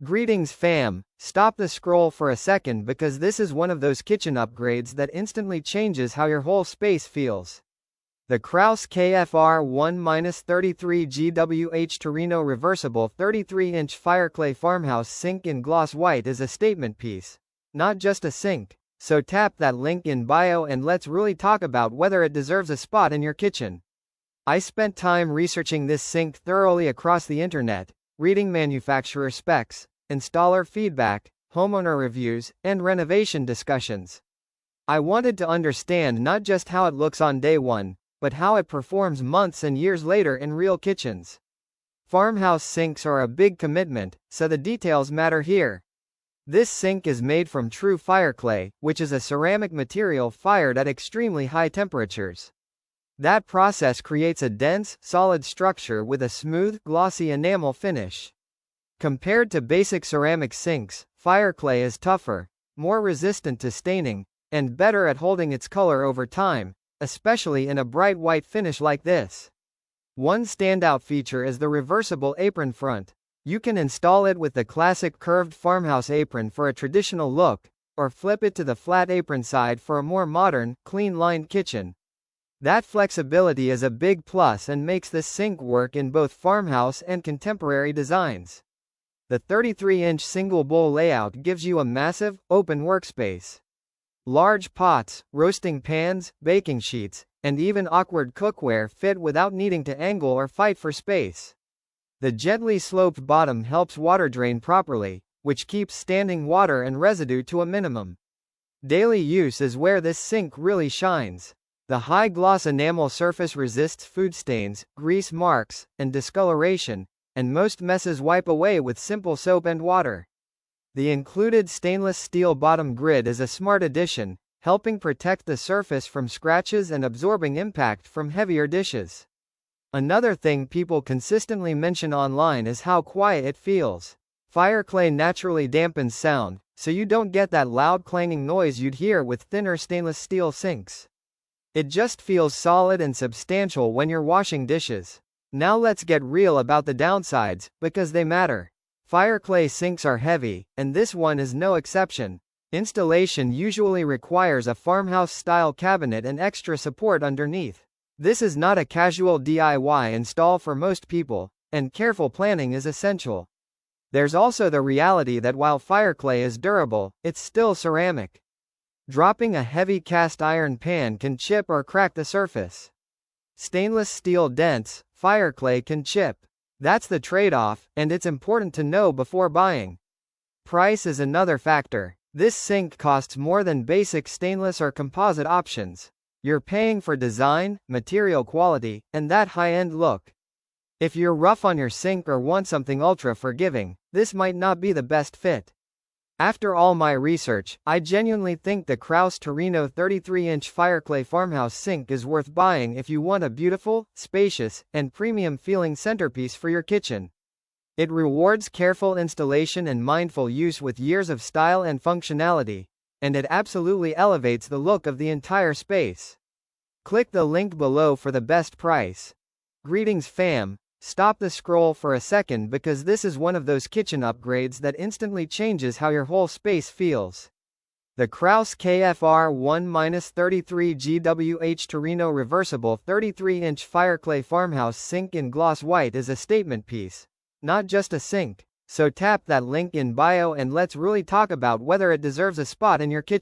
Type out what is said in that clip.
Greetings fam, stop the scroll for a second because this is one of those kitchen upgrades that instantly changes how your whole space feels. The KRAUS KFR1-33GWH Turino Reversible 33-inch Fireclay Farmhouse Sink in gloss white is a statement piece, not just a sink. So tap that link in bio and let's really talk about whether it deserves a spot in your kitchen. I spent time researching this sink thoroughly across the internet, reading manufacturer specs, installer feedback, homeowner reviews, and renovation discussions. I wanted to understand not just how it looks on day one, but how it performs months and years later in real kitchens. Farmhouse sinks are a big commitment, so the details matter here. This sink is made from true fireclay, which is a ceramic material fired at extremely high temperatures. That process creates a dense, solid structure with a smooth, glossy enamel finish. Compared to basic ceramic sinks, fireclay is tougher, more resistant to staining, and better at holding its color over time, especially in a bright white finish like this. One standout feature is the reversible apron front. You can install it with the classic curved farmhouse apron for a traditional look, or flip it to the flat apron side for a more modern, clean-lined kitchen. That flexibility is a big plus and makes this sink work in both farmhouse and contemporary designs. The 33-inch single bowl layout gives you a massive, open workspace. Large pots, roasting pans, baking sheets, and even awkward cookware fit without needing to angle or fight for space. The gently sloped bottom helps water drain properly, which keeps standing water and residue to a minimum. Daily use is where this sink really shines. The high-gloss enamel surface resists food stains, grease marks, and discoloration, and most messes wipe away with simple soap and water. The included stainless steel bottom grid is a smart addition, helping protect the surface from scratches and absorbing impact from heavier dishes. Another thing people consistently mention online is how quiet it feels. Fireclay naturally dampens sound, so you don't get that loud clanging noise you'd hear with thinner stainless steel sinks. It just feels solid and substantial when you're washing dishes. Now let's get real about the downsides, because they matter. Fireclay sinks are heavy, and this one is no exception. Installation usually requires a farmhouse-style cabinet and extra support underneath. This is not a casual DIY install for most people, and careful planning is essential. There's also the reality that while fireclay is durable, it's still ceramic. Dropping a heavy cast iron pan can chip or crack the surface. Stainless steel dents, fireclay can chip. That's the trade-off, and it's important to know before buying. Price is another factor. This sink costs more than basic stainless or composite options. You're paying for design, material quality, and that high-end look. If you're rough on your sink or want something ultra-forgiving, this might not be the best fit. After all my research, I genuinely think the KRAUS Turino 33-inch Fireclay Farmhouse Sink is worth buying if you want a beautiful, spacious, and premium-feeling centerpiece for your kitchen. It rewards careful installation and mindful use with years of style and functionality, and it absolutely elevates the look of the entire space. Click the link below for the best price. Greetings fam. Stop the scroll for a second because this is one of those kitchen upgrades that instantly changes how your whole space feels. The KRAUS KFR1-33GWH Turino Reversible 33-inch Fireclay Farmhouse Sink in gloss white is a statement piece, not just a sink. So tap that link in bio and let's really talk about whether it deserves a spot in your kitchen.